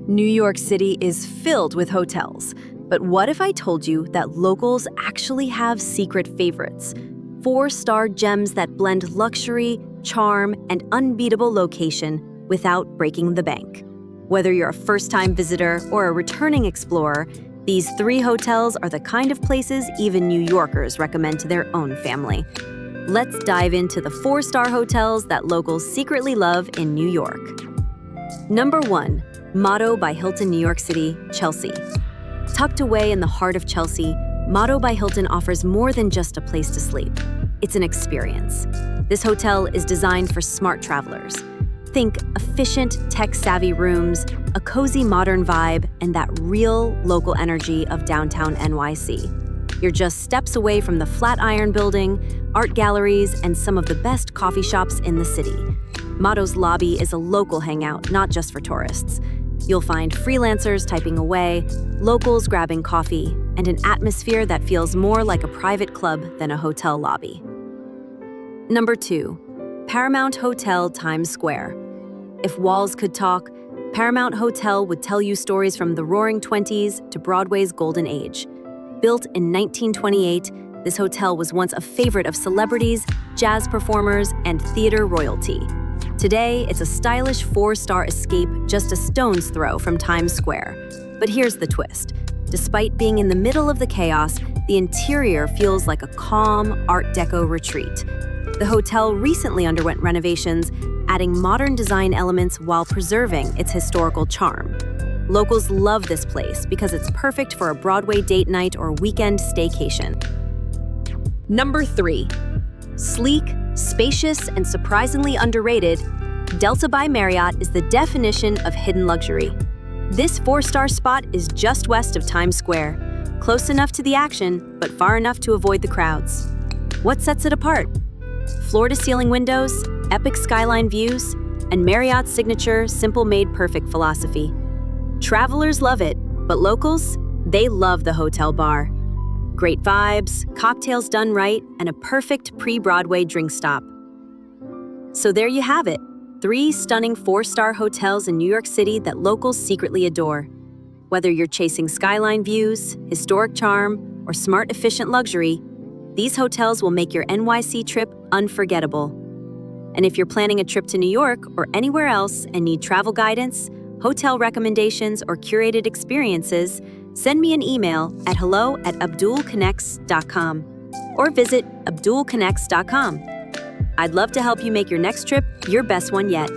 New York City is filled with hotels, but what if I told you that locals actually have secret favorites? 4-star gems that blend luxury, charm, and unbeatable location without breaking the bank. Whether you're a first-time visitor or a returning explorer, these 3 hotels are the kind of places even New Yorkers recommend to their own family. Let's dive into the 4-star hotels that locals secretly love in New York. Number 1. Motto by Hilton NYC Chelsea. Tucked away in the heart of Chelsea, Motto by Hilton offers more than just a place to sleep. It's an experience. This hotel is designed for smart travelers. Think efficient, tech-savvy rooms, a cozy modern vibe, and that real local energy of downtown NYC. You're just steps away from the Flatiron building, art galleries, and some of the best coffee shops in the city. Motto's lobby is a local hangout, not just for tourists. You'll find freelancers typing away, locals grabbing coffee, and an atmosphere that feels more like a private club than a hotel lobby. Number 2. Paramount Hotel Times Square. If walls could talk, Paramount Hotel would tell you stories from the Roaring '20s to Broadway's Golden Age. Built in 1928, this hotel was once a favorite of celebrities, jazz performers, and theater royalty. Today, it's a stylish 4-star escape just a stone's throw from Times Square. But here's the twist. Despite being in the middle of the chaos, the interior feels like a calm, Art-deco retreat. The hotel recently underwent renovations, adding modern design elements while preserving its historical charm. Locals love this place because it's perfect for a Broadway date night or weekend staycation. Number 3. Sleek, spacious, and surprisingly underrated, Delta by Marriott is the definition of hidden luxury. This 4-star spot is just west of Times Square, close enough to the action, but far enough to avoid the crowds. What sets it apart? Floor-to-ceiling windows, epic skyline views, and Marriott's signature simple made perfect philosophy. Travelers love it, but locals, they love the hotel bar. Great vibes, cocktails done right, and a perfect pre-Broadway drink stop. So there you have it, 3 stunning 4-star hotels in New York City that locals secretly adore. Whether you're chasing skyline views, historic charm, or smart, efficient luxury, these hotels will make your NYC trip unforgettable. And if you're planning a trip to New York or anywhere else and need travel guidance, hotel recommendations, or curated experiences, send me an email at hello@abdulconnects.com or visit abdulconnects.com. I'd love to help you make your next trip your best one yet.